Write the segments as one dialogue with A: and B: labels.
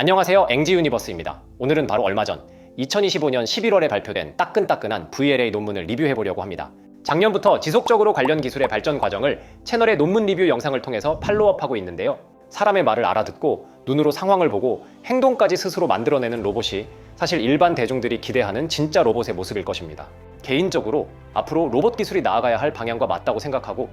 A: 안녕하세요, 앵지 유니버스입니다. 오늘은 바로 얼마 전 2025년 11월에 발표된 따끈따끈한 VLA 논문을 리뷰해보려고 합니다. 작년부터 지속적으로 관련 기술의 발전 과정을 채널의 논문 리뷰 영상을 통해서 팔로우업하고 있는데요. 사람의 말을 알아듣고 눈으로 상황을 보고 행동까지 스스로 만들어내는 로봇이 사실 일반 대중들이 기대하는 진짜 로봇의 모습일 것입니다. 개인적으로 앞으로 로봇 기술이 나아가야 할 방향과 맞다고 생각하고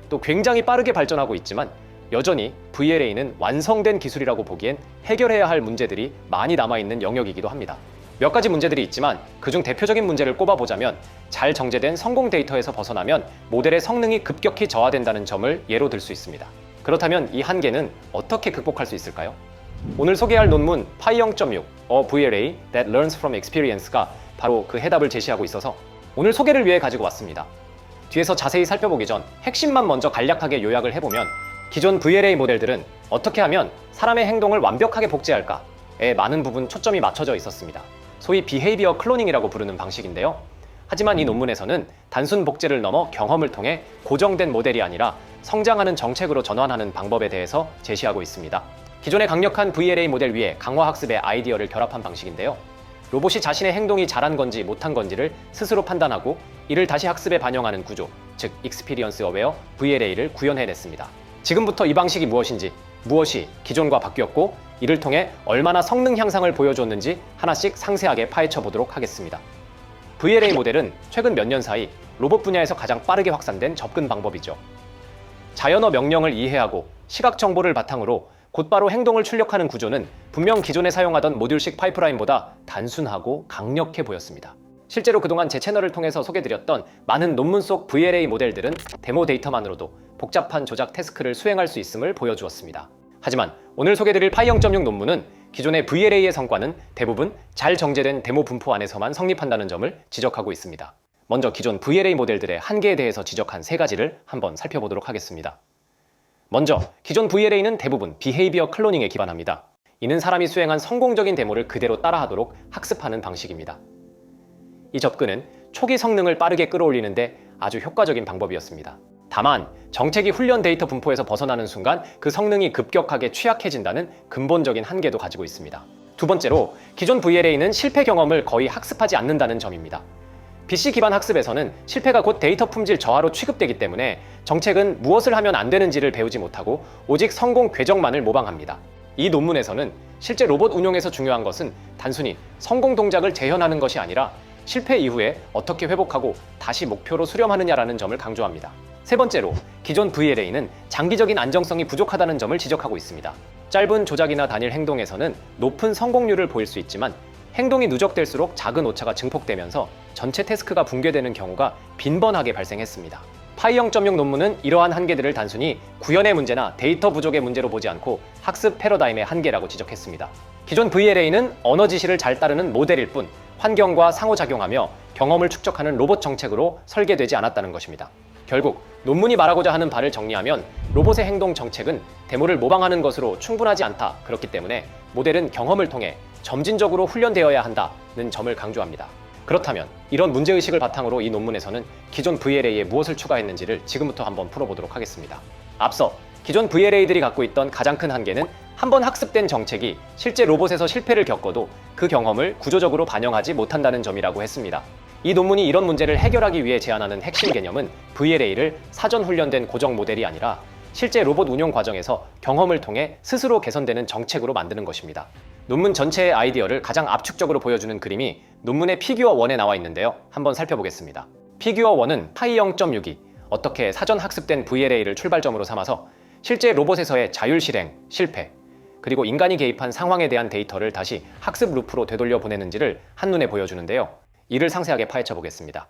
A: 또 굉장히 빠르게 발전하고 있지만 여전히 VLA는 완성된 기술이라고 보기엔 해결해야 할 문제들이 많이 남아있는 영역이기도 합니다. 몇 가지 문제들이 있지만 그중 대표적인 문제를 꼽아보자면 잘 정제된 성공 데이터에서 벗어나면 모델의 성능이 급격히 저하된다는 점을 예로 들 수 있습니다. 그렇다면 이 한계는 어떻게 극복할 수 있을까요? 오늘 소개할 논문 파이 0.6 A VLA that learns from experience가 바로 그 해답을 제시하고 있어서 오늘 소개를 위해 가지고 왔습니다. 뒤에서 자세히 살펴보기 전 핵심만 먼저 간략하게 요약을 해보면 기존 VLA 모델들은 어떻게 하면 사람의 행동을 완벽하게 복제할까에 많은 부분 초점이 맞춰져 있었습니다. 소위 비헤이비어 클로닝이라고 부르는 방식인데요. 하지만 이 논문에서는 단순 복제를 넘어 경험을 통해 고정된 모델이 아니라 성장하는 정책으로 전환하는 방법에 대해서 제시하고 있습니다. 기존의 강력한 VLA 모델 위에 강화학습의 아이디어를 결합한 방식인데요. 로봇이 자신의 행동이 잘한 건지 못한 건지를 스스로 판단하고 이를 다시 학습에 반영하는 구조, 즉 Experience Aware VLA를 구현해냈습니다. 지금부터 이 방식이 무엇인지, 무엇이 기존과 바뀌었고 이를 통해 얼마나 성능 향상을 보여줬는지 하나씩 상세하게 파헤쳐 보도록 하겠습니다. VLA 모델은 최근 몇 년 사이 로봇 분야에서 가장 빠르게 확산된 접근 방법이죠. 자연어 명령을 이해하고 시각 정보를 바탕으로 곧바로 행동을 출력하는 구조는 분명 기존에 사용하던 모듈식 파이프라인보다 단순하고 강력해 보였습니다. 실제로 그동안 제 채널을 통해서 소개드렸던 많은 논문 속 VLA 모델들은 데모 데이터만으로도 복잡한 조작 태스크를 수행할 수 있음을 보여주었습니다. 하지만 오늘 소개드릴 파이 0.6 논문은 기존의 VLA의 성과는 대부분 잘 정제된 데모 분포 안에서만 성립한다는 점을 지적하고 있습니다. 먼저 기존 VLA 모델들의 한계에 대해서 지적한 세 가지를 한번 살펴보도록 하겠습니다. 먼저 기존 VLA는 대부분 비헤이비어 클로닝에 기반합니다. 이는 사람이 수행한 성공적인 데모를 그대로 따라하도록 학습하는 방식입니다. 이 접근은 초기 성능을 빠르게 끌어올리는데 아주 효과적인 방법이었습니다. 다만 정책이 훈련 데이터 분포에서 벗어나는 순간 그 성능이 급격하게 취약해진다는 근본적인 한계도 가지고 있습니다. 두 번째로 기존 VLA는 실패 경험을 거의 학습하지 않는다는 점입니다. BC 기반 학습에서는 실패가 곧 데이터 품질 저하로 취급되기 때문에 정책은 무엇을 하면 안 되는지를 배우지 못하고 오직 성공 궤적만을 모방합니다. 이 논문에서는 실제 로봇 운용에서 중요한 것은 단순히 성공 동작을 재현하는 것이 아니라 실패 이후에 어떻게 회복하고 다시 목표로 수렴하느냐라는 점을 강조합니다. 세 번째로 기존 VLA는 장기적인 안정성이 부족하다는 점을 지적하고 있습니다. 짧은 조작이나 단일 행동에서는 높은 성공률을 보일 수 있지만 행동이 누적될수록 작은 오차가 증폭되면서 전체 태스크가 붕괴되는 경우가 빈번하게 발생했습니다. 파이 0.6 논문은 이러한 한계들을 단순히 구현의 문제나 데이터 부족의 문제로 보지 않고 학습 패러다임의 한계라고 지적했습니다. 기존 VLA는 언어 지시를 잘 따르는 모델일 뿐 환경과 상호작용하며 경험을 축적하는 로봇 정책으로 설계되지 않았다는 것입니다. 결국 논문이 말하고자 하는 바를 정리하면 로봇의 행동 정책은 데모를 모방하는 것으로 충분하지 않다. 그렇기 때문에 모델은 경험을 통해 점진적으로 훈련되어야 한다는 점을 강조합니다. 그렇다면 이런 문제의식을 바탕으로 이 논문에서는 기존 VLA에 무엇을 추가했는지를 지금부터 한번 풀어보도록 하겠습니다. 앞서 기존 VLA들이 갖고 있던 가장 큰 한계는 한번 학습된 정책이 실제 로봇에서 실패를 겪어도 그 경험을 구조적으로 반영하지 못한다는 점이라고 했습니다. 이 논문이 이런 문제를 해결하기 위해 제안하는 핵심 개념은 VLA를 사전 훈련된 고정 모델이 아니라 실제 로봇 운용 과정에서 경험을 통해 스스로 개선되는 정책으로 만드는 것입니다. 논문 전체의 아이디어를 가장 압축적으로 보여주는 그림이 논문의 피규어 1에 나와 있는데요. 한번 살펴보겠습니다. 피규어 1은 파이 0.6이 어떻게 사전 학습된 VLA를 출발점으로 삼아서 실제 로봇에서의 자율 실행, 실패, 그리고 인간이 개입한 상황에 대한 데이터를 다시 학습 루프로 되돌려 보내는지를 한눈에 보여주는데요. 이를 상세하게 파헤쳐 보겠습니다.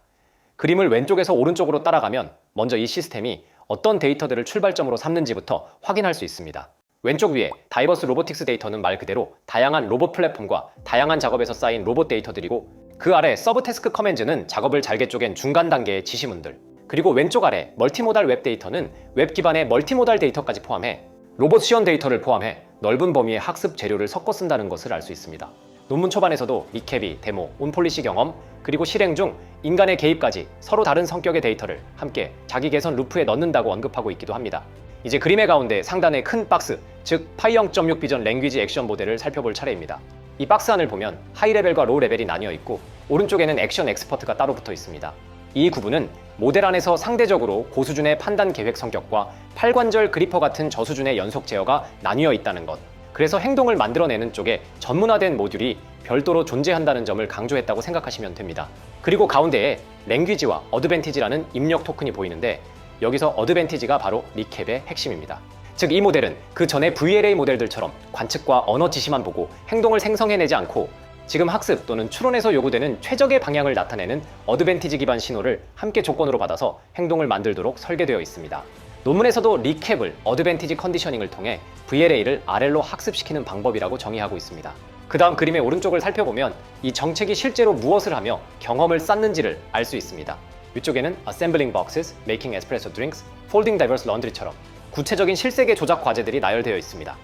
A: 그림을 왼쪽에서 오른쪽으로 따라가면 먼저 이 시스템이 어떤 데이터들을 출발점으로 삼는지부터 확인할 수 있습니다. 왼쪽 위에 다이버스 로보틱스 데이터는 말 그대로 다양한 로봇 플랫폼과 다양한 작업에서 쌓인 로봇 데이터들이고 그 아래 서브 태스크 커맨드는 작업을 잘게 쪼갠 중간 단계의 지시문들, 그리고 왼쪽 아래 멀티모달 웹 데이터는 웹 기반의 멀티모달 데이터까지 포함해 로봇 시연 데이터를 포함해 넓은 범위의 학습 재료를 섞어 쓴다는 것을 알 수 있습니다. 논문 초반에서도 리캡이, 데모, 온폴리시 경험, 그리고 실행 중 인간의 개입까지 서로 다른 성격의 데이터를 함께 자기 개선 루프에 넣는다고 언급하고 있기도 합니다. 이제 그림의 가운데 상단의 큰 박스, 즉 파이 0.6 비전 랭귀지 액션 모델을 살펴볼 차례입니다. 이 박스 안을 보면 하이 레벨과 로우 레벨이 나뉘어 있고 오른쪽에는 액션 엑스퍼트가 따로 붙어 있습니다. 이 구분은 모델 안에서 상대적으로 고수준의 판단 계획 성격과 팔관절 그리퍼 같은 저수준의 연속 제어가 나뉘어 있다는 것. 그래서 행동을 만들어내는 쪽에 전문화된 모듈이 별도로 존재한다는 점을 강조했다고 생각하시면 됩니다. 그리고 가운데에 랭귀지와 어드밴티지라는 입력 토큰이 보이는데 여기서 어드밴티지가 바로 리캡의 핵심입니다. 즉 이 모델은 그 전에 VLA 모델들처럼 관측과 언어 지시만 보고 행동을 생성해내지 않고 지금 학습 또는 추론에서 요구되는 최적의 방향을 나타내는 어드밴티지 기반 신호를 함께 조건으로 받아서 행동을 만들도록 설계되어 있습니다. 논문에서도 리캡을 어드밴티지 컨디셔닝을 통해 VLA를 RL로 학습시키는 방법이라고 정의하고 있습니다. 그 다음 그림의 오른쪽을 살펴보면 이 정책이 실제로 무엇을 하며 경험을 쌓는지를 알 수 있습니다. 위쪽에는 Assembling Boxes, Making Espresso Drinks, Folding Diverse Laundry처럼 구체적인 실세계 조작 과제들이 나열되어 있습니다.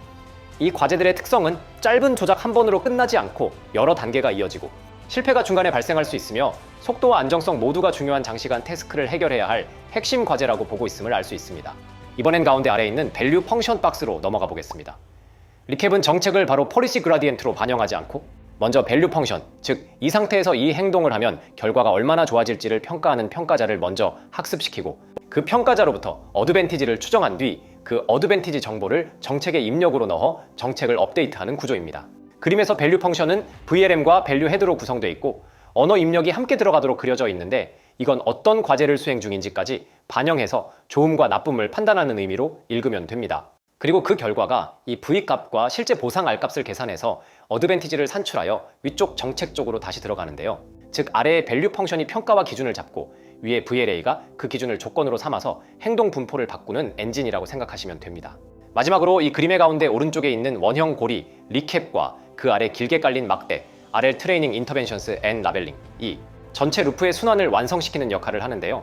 A: 이 과제들의 특성은 짧은 조작 한 번으로 끝나지 않고 여러 단계가 이어지고 실패가 중간에 발생할 수 있으며 속도와 안정성 모두가 중요한 장시간 태스크를 해결해야 할 핵심 과제라고 보고 있음을 알 수 있습니다. 이번엔 가운데 아래에 있는 밸류 펑션 박스로 넘어가 보겠습니다. 리캡은 정책을 바로 폴리시 그라디엔트로 반영하지 않고 먼저 밸류 펑션, 즉 이 상태에서 이 행동을 하면 결과가 얼마나 좋아질지를 평가하는 평가자를 먼저 학습시키고 그 평가자로부터 어드밴티지를 추정한 뒤 그 어드밴티지 정보를 정책의 입력으로 넣어 정책을 업데이트하는 구조입니다. 그림에서 밸류 펑션은 VLM과 밸류 헤드로 구성되어 있고 언어 입력이 함께 들어가도록 그려져 있는데 이건 어떤 과제를 수행 중인지까지 반영해서 좋음과 나쁨을 판단하는 의미로 읽으면 됩니다. 그리고 그 결과가 이 V값과 실제 보상 R값을 계산해서 어드밴티지를 산출하여 위쪽 정책 쪽으로 다시 들어가는데요. 즉 아래의 밸류 펑션이 평가와 기준을 잡고 위에 VLA가 그 기준을 조건으로 삼아서 행동 분포를 바꾸는 엔진이라고 생각하시면 됩니다. 마지막으로 이 그림의 가운데 오른쪽에 있는 원형 고리 리캡과 그 아래 길게 깔린 막대 RL 트레이닝 인터벤션스 앤 라벨링 이 전체 루프의 순환을 완성시키는 역할을 하는데요.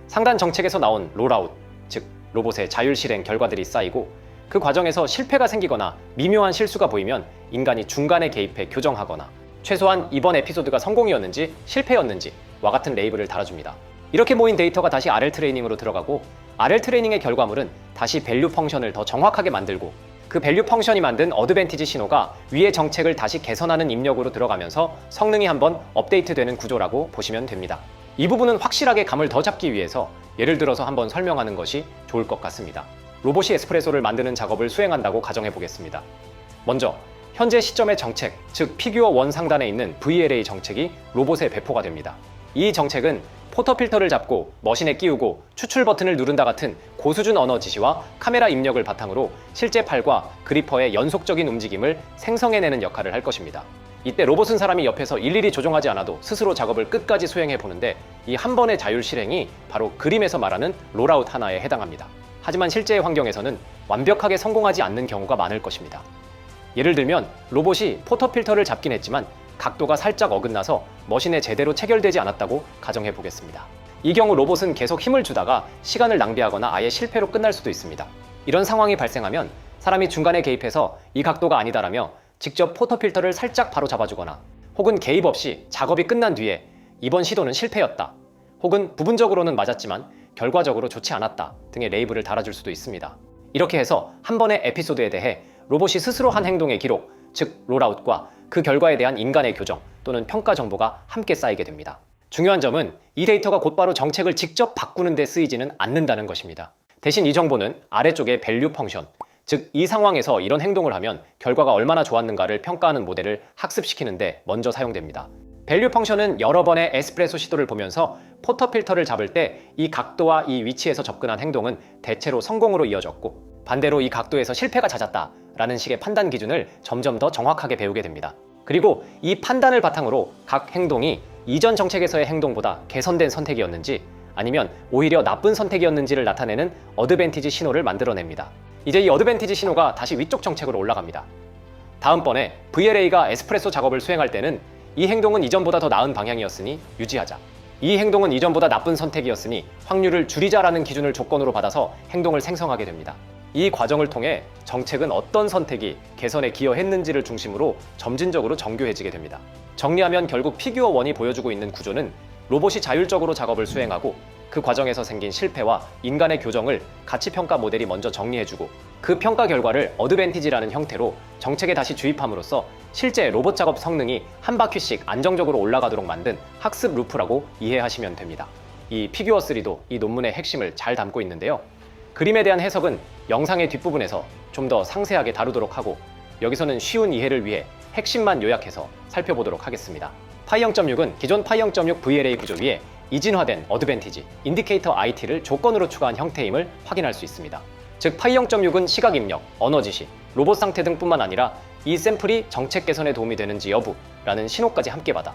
A: 상단 정책에서 나온 롤아웃, 즉 로봇의 자율 실행 결과들이 쌓이고 그 과정에서 실패가 생기거나 미묘한 실수가 보이면 인간이 중간에 개입해 교정하거나 최소한 이번 에피소드가 성공이었는지 실패였는지와 같은 레이블을 달아줍니다. 이렇게 모인 데이터가 다시 RL 트레이닝으로 들어가고 RL 트레이닝의 결과물은 다시 밸류 펑션을 더 정확하게 만들고 그 밸류 펑션이 만든 어드밴티지 신호가 위의 정책을 다시 개선하는 입력으로 들어가면서 성능이 한번 업데이트되는 구조라고 보시면 됩니다. 이 부분은 확실하게 감을 더 잡기 위해서 예를 들어서 한번 설명하는 것이 좋을 것 같습니다. 로봇이 에스프레소를 만드는 작업을 수행한다고 가정해 보겠습니다. 먼저 현재 시점의 정책, 즉 피규어 1 상단에 있는 VLA 정책이 로봇에 배포가 됩니다. 이 정책은 포터 필터를 잡고 머신에 끼우고 추출 버튼을 누른다 같은 고수준 언어 지시와 카메라 입력을 바탕으로 실제 팔과 그리퍼의 연속적인 움직임을 생성해내는 역할을 할 것입니다. 이때 로봇은 사람이 옆에서 일일이 조종하지 않아도 스스로 작업을 끝까지 수행해 보는데 이 한 번의 자율 실행이 바로 그림에서 말하는 롤아웃 하나에 해당합니다. 하지만 실제의 환경에서는 완벽하게 성공하지 않는 경우가 많을 것입니다. 예를 들면 로봇이 포터 필터를 잡긴 했지만 각도가 살짝 어긋나서 머신에 제대로 체결되지 않았다고 가정해 보겠습니다. 이 경우 로봇은 계속 힘을 주다가 시간을 낭비하거나 아예 실패로 끝날 수도 있습니다. 이런 상황이 발생하면 사람이 중간에 개입해서 이 각도가 아니다라며 직접 포터 필터를 살짝 바로 잡아주거나 혹은 개입 없이 작업이 끝난 뒤에 이번 시도는 실패였다 혹은 부분적으로는 맞았지만 결과적으로 좋지 않았다 등의 레이블을 달아줄 수도 있습니다. 이렇게 해서 한 번의 에피소드에 대해 로봇이 스스로 한 행동의 기록, 즉 롤아웃과 그 결과에 대한 인간의 교정 또는 평가 정보가 함께 쌓이게 됩니다. 중요한 점은 이 데이터가 곧바로 정책을 직접 바꾸는 데 쓰이지는 않는다는 것입니다. 대신 이 정보는 아래쪽의 밸류 펑션, 즉 이 상황에서 이런 행동을 하면 결과가 얼마나 좋았는가를 평가하는 모델을 학습시키는데 먼저 사용됩니다. 밸류 펑션은 여러 번의 에스프레소 시도를 보면서 포터 필터를 잡을 때 이 각도와 이 위치에서 접근한 행동은 대체로 성공으로 이어졌고 반대로 이 각도에서 실패가 잦았다 라는 식의 판단 기준을 점점 더 정확하게 배우게 됩니다. 그리고 이 판단을 바탕으로 각 행동이 이전 정책에서의 행동보다 개선된 선택이었는지 아니면 오히려 나쁜 선택이었는지를 나타내는 어드밴티지 신호를 만들어냅니다. 이제 이 어드밴티지 신호가 다시 위쪽 정책으로 올라갑니다. 다음번에 VLA가 에스프레소 작업을 수행할 때는 이 행동은 이전보다 더 나은 방향이었으니 유지하자. 이 행동은 이전보다 나쁜 선택이었으니 확률을 줄이자라는 기준을 조건으로 받아서 행동을 생성하게 됩니다. 이 과정을 통해 정책은 어떤 선택이 개선에 기여했는지를 중심으로 점진적으로 정교해지게 됩니다. 정리하면 결국 피규어 1이 보여주고 있는 구조는 로봇이 자율적으로 작업을 수행하고 그 과정에서 생긴 실패와 인간의 교정을 가치평가 모델이 먼저 정리해주고 그 평가 결과를 어드밴티지라는 형태로 정책에 다시 주입함으로써 실제 로봇 작업 성능이 한 바퀴씩 안정적으로 올라가도록 만든 학습 루프라고 이해하시면 됩니다. 이 피규어3도 이 논문의 핵심을 잘 담고 있는데요. 그림에 대한 해석은 영상의 뒷부분에서 좀 더 상세하게 다루도록 하고, 여기서는 쉬운 이해를 위해 핵심만 요약해서 살펴보도록 하겠습니다. 파이 0.6은 기존 파이 0.6 VLA 구조 위에 이진화된 어드밴티지, 인디케이터 IT를 조건으로 추가한 형태임을 확인할 수 있습니다. 즉 파이 0.6은 시각 입력, 언어 지시, 로봇 상태 등뿐만 아니라 이 샘플이 정책 개선에 도움이 되는지 여부라는 신호까지 함께 받아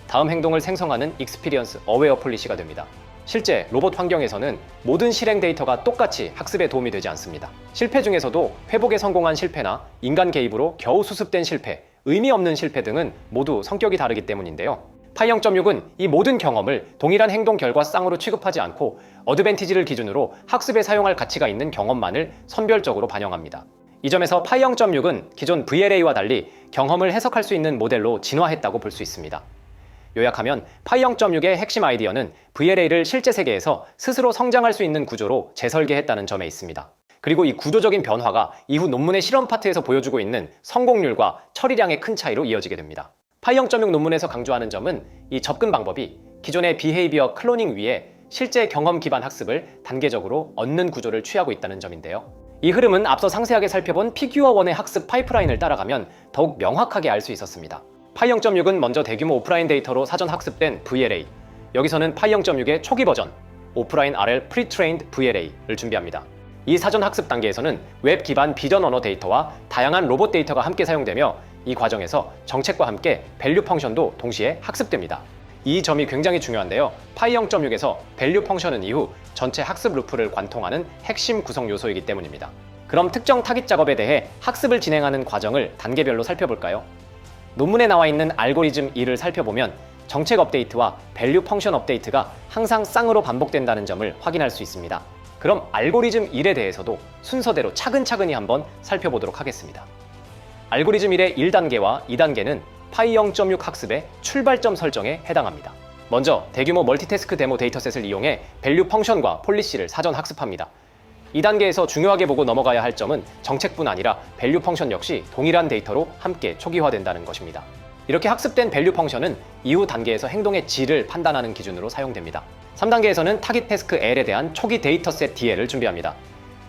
A: 다음 행동을 생성하는 익스피리언스 어웨어 폴리시가 됩니다. 실제 로봇 환경에서는 모든 실행 데이터가 똑같이 학습에 도움이 되지 않습니다. 실패 중에서도 회복에 성공한 실패나 인간 개입으로 겨우 수습된 실패, 의미 없는 실패 등은 모두 성격이 다르기 때문인데요. 파이 0.6은 이 모든 경험을 동일한 행동 결과 쌍으로 취급하지 않고 어드밴티지를 기준으로 학습에 사용할 가치가 있는 경험만을 선별적으로 반영합니다. 이 점에서 파이 0.6은 기존 VLA와 달리 경험을 해석할 수 있는 모델로 진화했다고 볼 수 있습니다. 요약하면 파이 0.6의 핵심 아이디어는 VLA를 실제 세계에서 스스로 성장할 수 있는 구조로 재설계했다는 점에 있습니다. 그리고 이 구조적인 변화가 이후 논문의 실험 파트에서 보여주고 있는 성공률과 처리량의 큰 차이로 이어지게 됩니다. 파이 0.6 논문에서 강조하는 점은 이 접근 방법이 기존의 비헤이비어 클로닝 위에 실제 경험 기반 학습을 단계적으로 얻는 구조를 취하고 있다는 점인데요. 이 흐름은 앞서 상세하게 살펴본 피규어1의 학습 파이프라인을 따라가면 더욱 명확하게 알 수 있었습니다. 파이 0.6은 먼저 대규모 오프라인 데이터로 사전 학습된 VLA, 여기서는 파이 0.6의 초기 버전, 오프라인 RL Pre-trained VLA를 준비합니다. 이 사전 학습 단계에서는 웹 기반 비전 언어 데이터와 다양한 로봇 데이터가 함께 사용되며 이 과정에서 정책과 함께 밸류 펑션도 동시에 학습됩니다. 이 점이 굉장히 중요한데요. 파이 0.6에서 밸류 펑션은 이후 전체 학습 루프를 관통하는 핵심 구성 요소이기 때문입니다. 그럼 특정 타깃 작업에 대해 학습을 진행하는 과정을 단계별로 살펴볼까요? 논문에 나와 있는 알고리즘 2를 살펴보면 정책 업데이트와 밸류 펑션 업데이트가 항상 쌍으로 반복된다는 점을 확인할 수 있습니다. 그럼 알고리즘 1에 대해서도 순서대로 차근차근히 한번 살펴보도록 하겠습니다. 알고리즘 1의 1단계와 2단계는 파이 0.6 학습의 출발점 설정에 해당합니다. 먼저 대규모 멀티태스크 데모 데이터셋을 이용해 밸류 펑션과 폴리시를 사전 학습합니다. 2단계에서 중요하게 보고 넘어가야 할 점은 정책뿐 아니라 밸류 펑션 역시 동일한 데이터로 함께 초기화된다는 것입니다. 이렇게 학습된 밸류 펑션은 이후 단계에서 행동의 질을 판단하는 기준으로 사용됩니다. 3단계에서는 타깃 태스크 L에 대한 초기 데이터셋 DL을 준비합니다.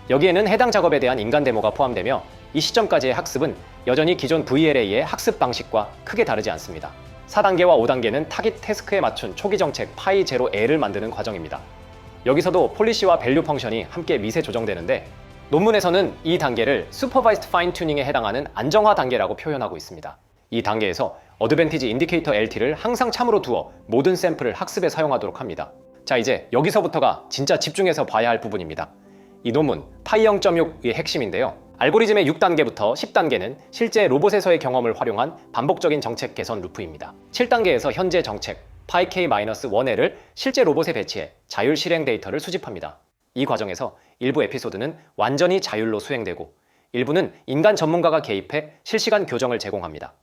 A: 여기에는 해당 작업에 대한 인간 데모가 포함되며 이 시점까지의 학습은 여전히 기존 VLA의 학습 방식과 크게 다르지 않습니다. 4단계와 5단계는 타깃 태스크에 맞춘 초기 정책 파이 제로 L을 만드는 과정입니다. 여기서도 폴리시와 밸류 펑션이 함께 미세 조정되는데 논문에서는 이 단계를 슈퍼바이스드 파인 튜닝에 해당하는 안정화 단계라고 표현하고 있습니다. 이 단계에서 어드밴티지 인디케이터 LT를 항상 참으로 두어 모든 샘플을 학습에 사용하도록 합니다. 자, 이제 여기서부터가 진짜 집중해서 봐야 할 부분입니다. 이 논문 파이 0.6의 핵심인데요. 알고리즘의 6단계부터 10단계는 실제 로봇에서의 경험을 활용한 반복적인 정책 개선 루프입니다. 7단계에서 현재 정책 PyK-1L을 실제 로봇에 배치해 자율 실행 데이터를 수집합니다. 이 과정에서 일부 에피소드는 완전히 자율로 수행되고 일부는 인간 전문가가 개입해 실시간 교정을 제공합니다.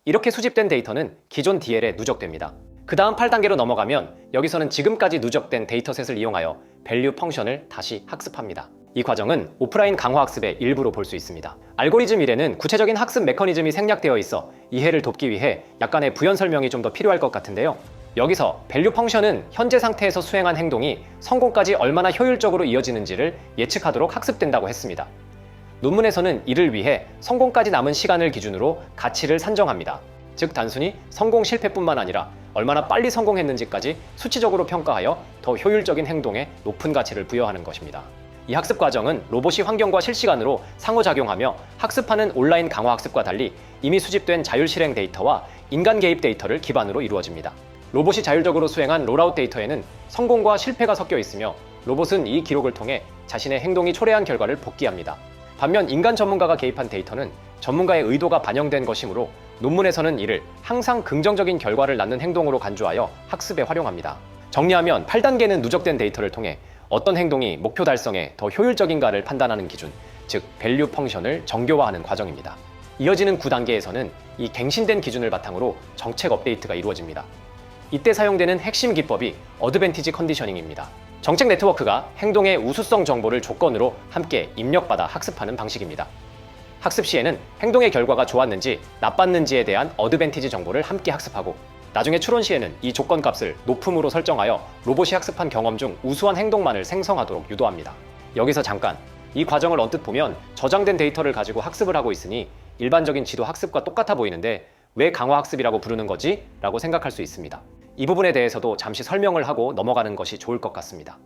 A: 이렇게 수집된 데이터는 기존 DL에 누적됩니다. 그 다음 8단계로 넘어가면 여기서는 지금까지 누적된 데이터셋을 이용하여 밸류 펑션을 다시 학습합니다. 이 과정은 오프라인 강화 학습의 일부로 볼 수 있습니다. 알고리즘 1에는 구체적인 학습 메커니즘이 생략되어 있어 이해를 돕기 위해 약간의 부연 설명이 좀 더 필요할 것 같은데요. 여기서 밸류 펑션은 현재 상태에서 수행한 행동이 성공까지 얼마나 효율적으로 이어지는지를 예측하도록 학습된다고 했습니다. 논문에서는 이를 위해 성공까지 남은 시간을 기준으로 가치를 산정합니다. 즉 단순히 성공 실패뿐만 아니라 얼마나 빨리 성공했는지까지 수치적으로 평가하여 더 효율적인 행동에 높은 가치를 부여하는 것입니다. 이 학습 과정은 로봇이 환경과 실시간으로 상호작용하며 학습하는 온라인 강화 학습과 달리 이미 수집된 자율 실행 데이터와 인간 개입 데이터를 기반으로 이루어집니다. 로봇이 자율적으로 수행한 롤아웃 데이터에는 성공과 실패가 섞여 있으며 로봇은 이 기록을 통해 자신의 행동이 초래한 결과를 복귀합니다. 반면 인간 전문가가 개입한 데이터는 전문가의 의도가 반영된 것이므로 논문에서는 이를 항상 긍정적인 결과를 낳는 행동으로 간주하여 학습에 활용합니다. 정리하면 8단계는 누적된 데이터를 통해 어떤 행동이 목표 달성에 더 효율적인가를 판단하는 기준, 즉 밸류 펑션을 정교화하는 과정입니다. 이어지는 9단계에서는 이 갱신된 기준을 바탕으로 정책 업데이트가 이루어집니다. 이때 사용되는 핵심 기법이 어드밴티지 컨디셔닝입니다. 정책 네트워크가 행동의 우수성 정보를 조건으로 함께 입력받아 학습하는 방식입니다. 학습 시에는 행동의 결과가 좋았는지 나빴는지에 대한 어드밴티지 정보를 함께 학습하고, 나중에 추론 시에는 이 조건값을 높음으로 설정하여 로봇이 학습한 경험 중 우수한 행동만을 생성하도록 유도합니다. 여기서 잠깐, 이 과정을 언뜻 보면 저장된 데이터를 가지고 학습을 하고 있으니 일반적인 지도 학습과 똑같아 보이는데 왜 강화 학습이라고 부르는 거지? 라고 생각할 수 있습니다. 이 부분에 대해서도 잠시 설명을 하고 넘어가는 것이 좋을 것 같습니다.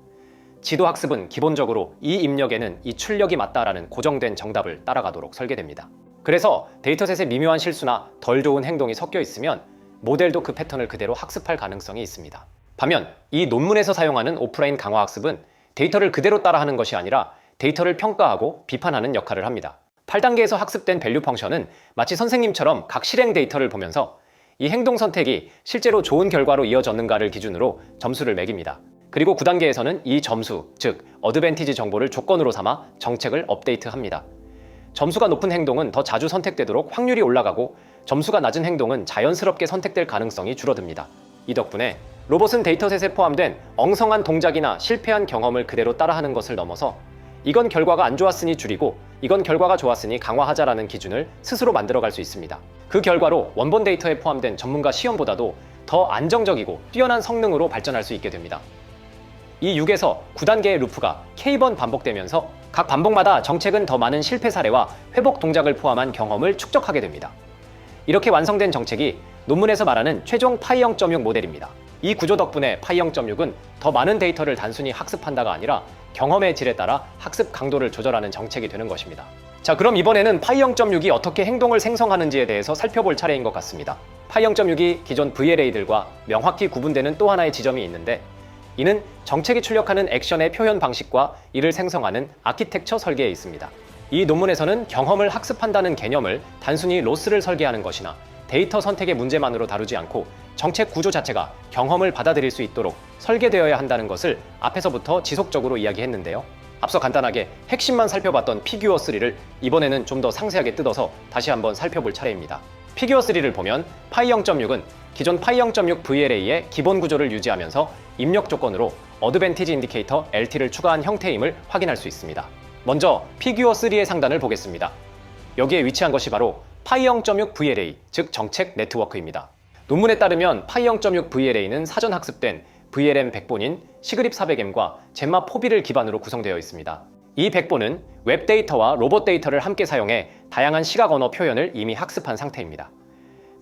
A: 지도 학습은 기본적으로 이 입력에는 이 출력이 맞다라는 고정된 정답을 따라가도록 설계됩니다. 그래서 데이터셋에 미묘한 실수나 덜 좋은 행동이 섞여 있으면 모델도 그 패턴을 그대로 학습할 가능성이 있습니다. 반면 이 논문에서 사용하는 오프라인 강화 학습은 데이터를 그대로 따라하는 것이 아니라 데이터를 평가하고 비판하는 역할을 합니다. 8단계에서 학습된 밸류 펑션은 마치 선생님처럼 각 실행 데이터를 보면서 이 행동 선택이 실제로 좋은 결과로 이어졌는가를 기준으로 점수를 매깁니다. 그리고 9단계에서는 이 점수, 즉 어드밴티지 정보를 조건으로 삼아 정책을 업데이트합니다. 점수가 높은 행동은 더 자주 선택되도록 확률이 올라가고, 점수가 낮은 행동은 자연스럽게 선택될 가능성이 줄어듭니다. 이 덕분에 로봇은 데이터셋에 포함된 엉성한 동작이나 실패한 경험을 그대로 따라하는 것을 넘어서 이건 결과가 안 좋았으니 줄이고 이건 결과가 좋았으니 강화하자라는 기준을 스스로 만들어갈 수 있습니다. 그 결과로 원본 데이터에 포함된 전문가 시험보다도 더 안정적이고 뛰어난 성능으로 발전할 수 있게 됩니다. 이 6에서 9단계의 루프가 K번 반복되면서 각 반복마다 정책은 더 많은 실패 사례와 회복 동작을 포함한 경험을 축적하게 됩니다. 이렇게 완성된 정책이 논문에서 말하는 최종 파이 0.6 모델입니다. 이 구조 덕분에 파이 0.6은 더 많은 데이터를 단순히 학습한다가 아니라 경험의 질에 따라 학습 강도를 조절하는 정책이 되는 것입니다. 자, 그럼 이번에는 파이 0.6이 어떻게 행동을 생성하는지에 대해서 살펴볼 차례인 것 같습니다. 파이 0.6이 기존 VLA들과 명확히 구분되는 또 하나의 지점이 있는데, 이는 정책이 출력하는 액션의 표현 방식과 이를 생성하는 아키텍처 설계에 있습니다. 이 논문에서는 경험을 학습한다는 개념을 단순히 로스를 설계하는 것이나 데이터 선택의 문제만으로 다루지 않고 정책 구조 자체가 경험을 받아들일 수 있도록 설계되어야 한다는 것을 앞에서부터 지속적으로 이야기했는데요. 앞서 간단하게 핵심만 살펴봤던 피규어3를 이번에는 좀 더 상세하게 뜯어서 다시 한번 살펴볼 차례입니다. 피규어3를 보면 파이 0.6은 기존 파이 0.6 VLA의 기본 구조를 유지하면서 입력 조건으로 어드밴티지 인디케이터 LT를 추가한 형태임을 확인할 수 있습니다. 먼저 피규어3의 상단을 보겠습니다. 여기에 위치한 것이 바로 파이 0.6 VLA, 즉 정책 네트워크입니다. 논문에 따르면 파이 0.6 VLA는 사전 학습된 VLM 100본인 시그립 400M과 젠마 4B를 기반으로 구성되어 있습니다. 이 100본은 웹 데이터와 로봇 데이터를 함께 사용해 다양한 시각 언어 표현을 이미 학습한 상태입니다.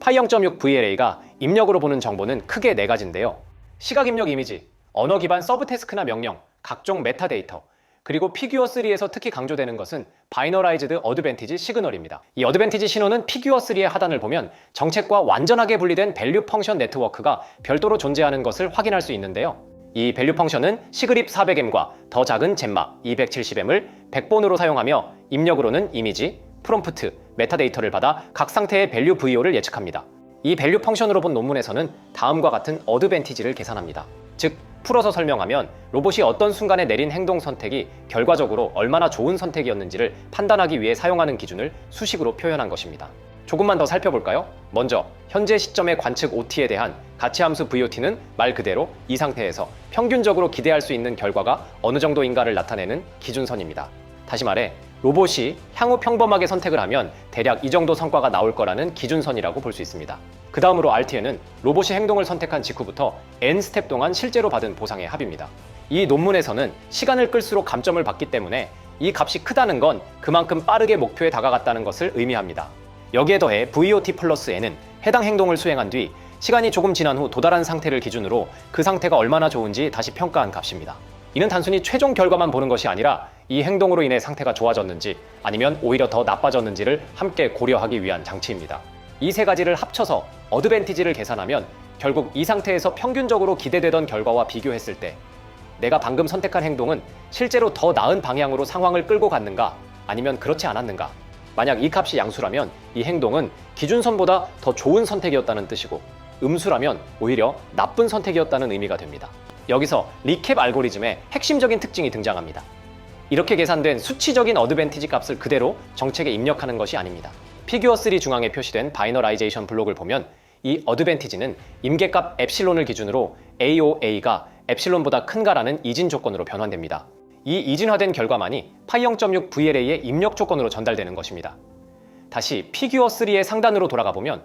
A: 파이 0.6 VLA가 입력으로 보는 정보는 크게 4가지인데요. 시각 입력 이미지, 언어 기반 서브 태스크나 명령, 각종 메타데이터, 그리고 피규어3에서 특히 강조되는 것은 바이너라이즈드 어드밴티지 시그널입니다. 이 어드밴티지 신호는 피규어3의 하단을 보면 정책과 완전하게 분리된 밸류 펑션 네트워크가 별도로 존재하는 것을 확인할 수 있는데요. 이 밸류 펑션은 시그립 400M과 더 작은 젠마 270M을 100번으로 사용하며 입력으로는 이미지, 프롬프트, 메타데이터를 받아 각 상태의 밸류 VO를 예측합니다. 이 밸류 펑션으로 본 논문에서는 다음과 같은 어드밴티지를 계산합니다. 즉, 풀어서 설명하면 로봇이 어떤 순간에 내린 행동 선택이 결과적으로 얼마나 좋은 선택이었는지를 판단하기 위해 사용하는 기준을 수식으로 표현한 것입니다. 조금만 더 살펴볼까요? 먼저 현재 시점의 관측 OT에 대한 가치함수 VOT는 말 그대로 이 상태에서 평균적으로 기대할 수 있는 결과가 어느 정도인가를 나타내는 기준선입니다. 다시 말해 로봇이 향후 평범하게 선택을 하면 대략 이 정도 성과가 나올 거라는 기준선이라고 볼 수 있습니다. 그 다음으로 RTN은 로봇이 행동을 선택한 직후부터 N스텝 동안 실제로 받은 보상의 합입니다. 이 논문에서는 시간을 끌수록 감점을 받기 때문에 이 값이 크다는 건 그만큼 빠르게 목표에 다가갔다는 것을 의미합니다. 여기에 더해 VOT 플러스 N은 해당 행동을 수행한 뒤 시간이 조금 지난 후 도달한 상태를 기준으로 그 상태가 얼마나 좋은지 다시 평가한 값입니다. 이는 단순히 최종 결과만 보는 것이 아니라 이 행동으로 인해 상태가 좋아졌는지 아니면 오히려 더 나빠졌는지를 함께 고려하기 위한 장치입니다. 이 세 가지를 합쳐서 어드밴티지를 계산하면 결국 이 상태에서 평균적으로 기대되던 결과와 비교했을 때 내가 방금 선택한 행동은 실제로 더 나은 방향으로 상황을 끌고 갔는가 아니면 그렇지 않았는가, 만약 이 값이 양수라면 이 행동은 기준선보다 더 좋은 선택이었다는 뜻이고 음수라면 오히려 나쁜 선택이었다는 의미가 됩니다. 여기서 리캡 알고리즘의 핵심적인 특징이 등장합니다. 이렇게 계산된 수치적인 어드밴티지 값을 그대로 정책에 입력하는 것이 아닙니다. 피규어3 중앙에 표시된 바이너라이제이션 블록을 보면 이 어드밴티지는 임계값 엡실론을 기준으로 AOA가 엡실론보다 큰가라는 이진 조건으로 변환됩니다. 이 이진화된 결과만이 파이 0.6 VLA의 입력 조건으로 전달되는 것입니다. 다시 피규어 3의 상단으로 돌아가 보면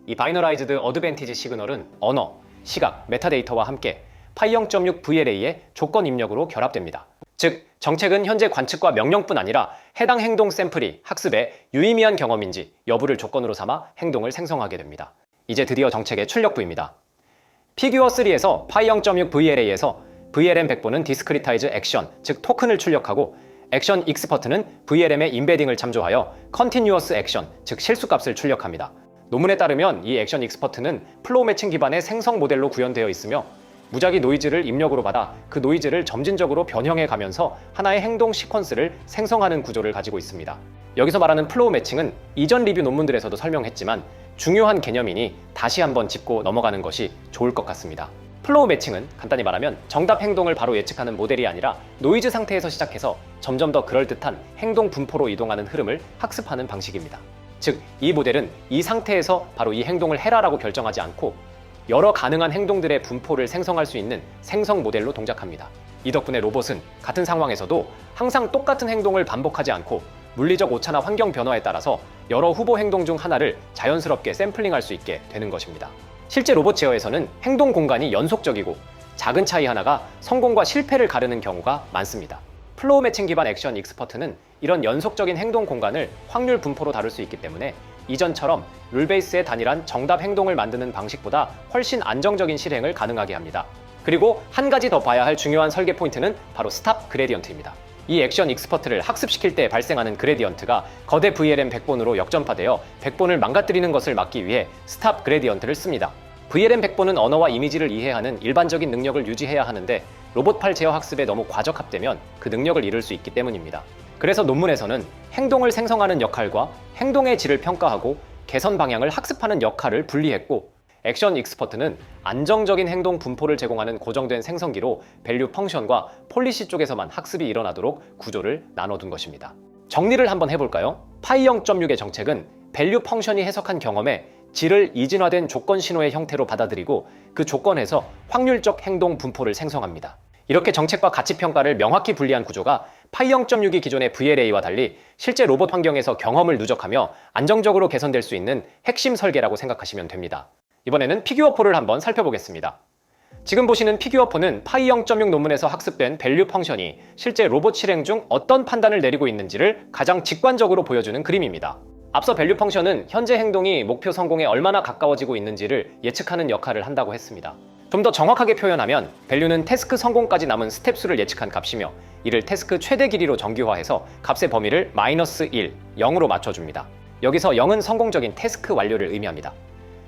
A: 이 바이너라이즈드 어드밴티지 시그널은 언어, 시각, 메타데이터와 함께 파이 0.6 VLA의 조건 입력으로 결합됩니다. 즉, 정책은 현재 관측과 명령뿐 아니라 해당 행동 샘플이 학습에 유의미한 경험인지 여부를 조건으로 삼아 행동을 생성하게 됩니다. 이제 드디어 정책의 출력부입니다. 피규어 3에서 파이 0.6 VLA에서 VLM 백본은 디스크리타이즈 액션, 즉 토큰을 출력하고 액션 익스퍼트는 VLM의 임베딩을 참조하여 컨티뉴어스 액션, 즉 실수값을 출력합니다. 논문에 따르면 이 액션 익스퍼트는 플로우 매칭 기반의 생성 모델로 구현되어 있으며 무작위 노이즈를 입력으로 받아 그 노이즈를 점진적으로 변형해 가면서 하나의 행동 시퀀스를 생성하는 구조를 가지고 있습니다. 여기서 말하는 플로우 매칭은 이전 리뷰 논문들에서도 설명했지만 중요한 개념이니 다시 한번 짚고 넘어가는 것이 좋을 것 같습니다. 플로우 매칭은 간단히 말하면 정답 행동을 바로 예측하는 모델이 아니라 노이즈 상태에서 시작해서 점점 더 그럴듯한 행동 분포로 이동하는 흐름을 학습하는 방식입니다. 즉, 이 모델은 이 상태에서 바로 이 행동을 해라라고 결정하지 않고 여러 가능한 행동들의 분포를 생성할 수 있는 생성 모델로 동작합니다. 이 덕분에 로봇은 같은 상황에서도 항상 똑같은 행동을 반복하지 않고 물리적 오차나 환경 변화에 따라서 여러 후보 행동 중 하나를 자연스럽게 샘플링할 수 있게 되는 것입니다. 실제 로봇 제어에서는 행동 공간이 연속적이고 작은 차이 하나가 성공과 실패를 가르는 경우가 많습니다. 플로우 매칭 기반 액션 익스퍼트는 이런 연속적인 행동 공간을 확률 분포로 다룰 수 있기 때문에 이전처럼 룰 베이스의 단일한 정답 행동을 만드는 방식보다 훨씬 안정적인 실행을 가능하게 합니다. 그리고 한 가지 더 봐야 할 중요한 설계 포인트는 바로 스탑 그레디언트입니다. 이 액션 익스퍼트를 학습시킬 때 발생하는 그레디언트가 거대 VLM 백본으로 역전파되어 백본을 망가뜨리는 것을 막기 위해 스탑 그레디언트를 씁니다. VLM 백본은 언어와 이미지를 이해하는 일반적인 능력을 유지해야 하는데 로봇팔 제어 학습에 너무 과적합되면 그 능력을 잃을 수 있기 때문입니다. 그래서 논문에서는 행동을 생성하는 역할과 행동의 질을 평가하고 개선 방향을 학습하는 역할을 분리했고 액션 익스퍼트는 안정적인 행동 분포를 제공하는 고정된 생성기로 밸류 펑션과 폴리시 쪽에서만 학습이 일어나도록 구조를 나눠둔 것입니다. 정리를 한번 해볼까요? 파이 0.6의 정책은 밸류 펑션이 해석한 경험에 질을 이진화된 조건 신호의 형태로 받아들이고 그 조건에서 확률적 행동 분포를 생성합니다. 이렇게 정책과 가치 평가를 명확히 분리한 구조가 파이 0.6이 기존의 VLA와 달리 실제 로봇 환경에서 경험을 누적하며 안정적으로 개선될 수 있는 핵심 설계라고 생각하시면 됩니다. 이번에는 피규어4를 한번 살펴보겠습니다. 지금 보시는 피규어4는 파이 0.6 논문에서 학습된 밸류 펑션이 실제 로봇 실행 중 어떤 판단을 내리고 있는지를 가장 직관적으로 보여주는 그림입니다. 앞서 밸류 펑션은 현재 행동이 목표 성공에 얼마나 가까워지고 있는지를 예측하는 역할을 한다고 했습니다. 좀 더 정확하게 표현하면 밸류는 태스크 성공까지 남은 스텝 수를 예측한 값이며 이를 태스크 최대 길이로 정규화해서 값의 범위를 -1, 0으로 맞춰줍니다. 여기서 0은 성공적인 태스크 완료를 의미합니다.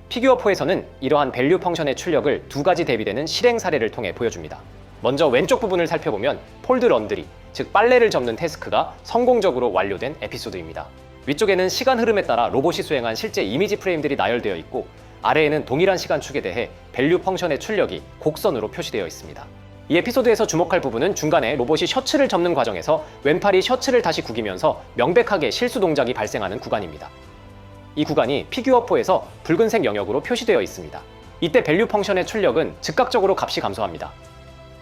A: 피규어4에서는 이러한 밸류 펑션의 출력을 두 가지 대비되는 실행 사례를 통해 보여줍니다. 먼저 왼쪽 부분을 살펴보면 폴드 런드리, 즉 빨래를 접는 태스크가 성공적으로 완료된 에피소드입니다. 위쪽에는 시간 흐름에 따라 로봇이 수행한 실제 이미지 프레임들이 나열되어 있고 아래에는 동일한 시간축에 대해 밸류 펑션의 출력이 곡선으로 표시되어 있습니다. 이 에피소드에서 주목할 부분은 중간에 로봇이 셔츠를 접는 과정에서 왼팔이 셔츠를 다시 구기면서 명백하게 실수 동작이 발생하는 구간입니다. 이 구간이 피규어4에서 붉은색 영역으로 표시되어 있습니다. 이때 밸류 펑션의 출력은 즉각적으로 값이 감소합니다.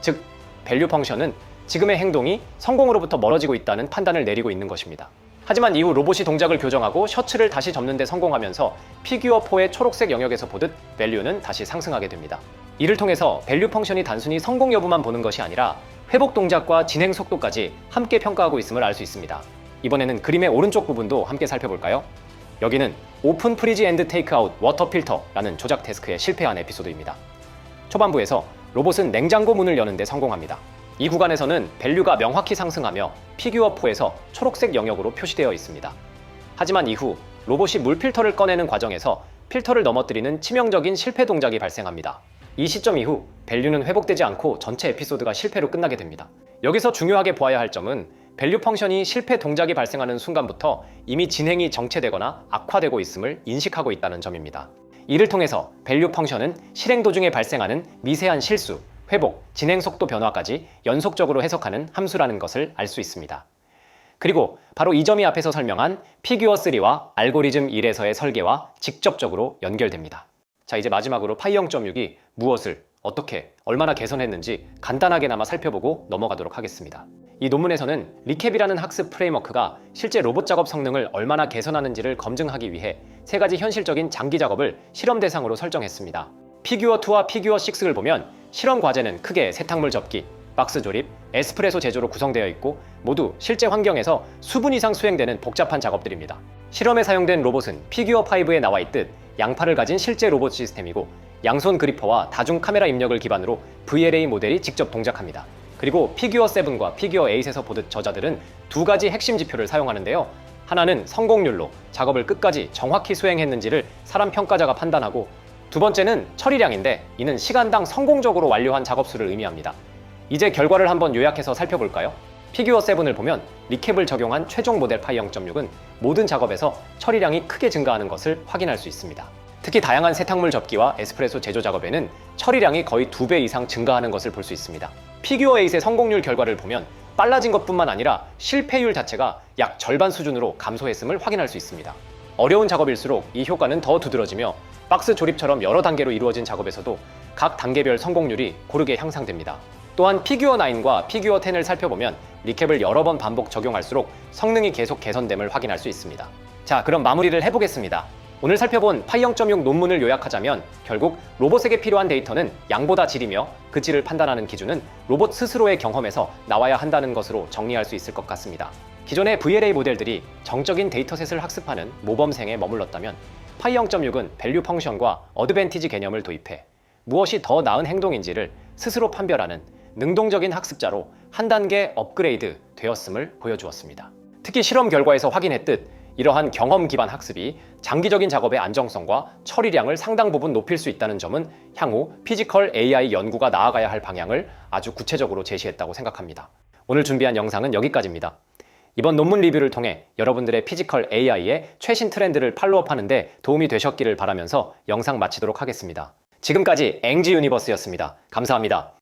A: 즉, 밸류 펑션은 지금의 행동이 성공으로부터 멀어지고 있다는 판단을 내리고 있는 것입니다. 하지만 이후 로봇이 동작을 교정하고 셔츠를 다시 접는 데 성공하면서 피규어4의 초록색 영역에서 보듯 밸류는 다시 상승하게 됩니다. 이를 통해서 밸류 펑션이 단순히 성공 여부만 보는 것이 아니라 회복 동작과 진행 속도까지 함께 평가하고 있음을 알 수 있습니다. 이번에는 그림의 오른쪽 부분도 함께 살펴볼까요? 여기는 오픈 프리지 앤드 테이크아웃 워터 필터라는 조작 태스크에 실패한 에피소드입니다. 초반부에서 로봇은 냉장고 문을 여는 데 성공합니다. 이 구간에서는 밸류가 명확히 상승하며 피규어4에서 초록색 영역으로 표시되어 있습니다. 하지만 이후 로봇이 물 필터를 꺼내는 과정에서 필터를 넘어뜨리는 치명적인 실패 동작이 발생합니다. 이 시점 이후 밸류는 회복되지 않고 전체 에피소드가 실패로 끝나게 됩니다. 여기서 중요하게 보아야 할 점은 밸류 펑션이 실패 동작이 발생하는 순간부터 이미 진행이 정체되거나 악화되고 있음을 인식하고 있다는 점입니다. 이를 통해서 밸류 펑션은 실행 도중에 발생하는 미세한 실수, 회복, 진행 속도 변화까지 연속적으로 해석하는 함수라는 것을 알 수 있습니다. 그리고 바로 이 점이 앞에서 설명한 피규어3와 알고리즘 1에서의 설계와 직접적으로 연결됩니다. 자, 이제 마지막으로 파이 0.6이 무엇을 어떻게, 얼마나 개선했는지 간단하게나마 살펴보고 넘어가도록 하겠습니다. 이 논문에서는 리캡이라는 학습 프레임워크가 실제 로봇 작업 성능을 얼마나 개선하는지를 검증하기 위해 3가지 현실적인 장기 작업을 실험 대상으로 설정했습니다. 피규어2와 피규어6을 보면 실험 과제는 크게 세탁물 접기, 박스 조립, 에스프레소 제조로 구성되어 있고 모두 실제 환경에서 수분 이상 수행되는 복잡한 작업들입니다. 실험에 사용된 로봇은 피규어5에 나와 있듯 양팔을 가진 실제 로봇 시스템이고 양손 그리퍼와 다중 카메라 입력을 기반으로 VLA 모델이 직접 동작합니다. 그리고 피규어7과 피규어8에서 보듯 저자들은 2가지 핵심 지표를 사용하는데요. 하나는 성공률로 작업을 끝까지 정확히 수행했는지를 사람 평가자가 판단하고, 두 번째는 처리량인데 이는 시간당 성공적으로 완료한 작업 수를 의미합니다. 이제 결과를 한번 요약해서 살펴볼까요? 피규어7을 보면 리캡을 적용한 최종 모델 파이 0.6은 모든 작업에서 처리량이 크게 증가하는 것을 확인할 수 있습니다. 특히 다양한 세탁물 접기와 에스프레소 제조 작업에는 처리량이 거의 2배 이상 증가하는 것을 볼 수 있습니다. 피규어8의 성공률 결과를 보면 빨라진 것뿐만 아니라 실패율 자체가 약 절반 수준으로 감소했음을 확인할 수 있습니다. 어려운 작업일수록 이 효과는 더 두드러지며 박스 조립처럼 여러 단계로 이루어진 작업에서도 각 단계별 성공률이 고르게 향상됩니다. 또한 피규어9과 피규어10을 살펴보면 리캡을 여러 번 반복 적용할수록 성능이 계속 개선됨을 확인할 수 있습니다. 자, 그럼 마무리를 해보겠습니다. 오늘 살펴본 파이 0.6 논문을 요약하자면 결국 로봇에게 필요한 데이터는 양보다 질이며 그 질을 판단하는 기준은 로봇 스스로의 경험에서 나와야 한다는 것으로 정리할 수 있을 것 같습니다. 기존의 VLA 모델들이 정적인 데이터셋을 학습하는 모범생에 머물렀다면 파이 0.6은 밸류 펑션과 어드밴티지 개념을 도입해 무엇이 더 나은 행동인지를 스스로 판별하는 능동적인 학습자로 한 단계 업그레이드 되었음을 보여주었습니다. 특히 실험 결과에서 확인했듯 이러한 경험 기반 학습이 장기적인 작업의 안정성과 처리량을 상당 부분 높일 수 있다는 점은 향후 피지컬 AI 연구가 나아가야 할 방향을 아주 구체적으로 제시했다고 생각합니다. 오늘 준비한 영상은 여기까지입니다. 이번 논문 리뷰를 통해 여러분들의 피지컬 AI의 최신 트렌드를 팔로우업하는 데 도움이 되셨기를 바라면서 영상 마치도록 하겠습니다. 지금까지 앵지 유니버스였습니다. 감사합니다.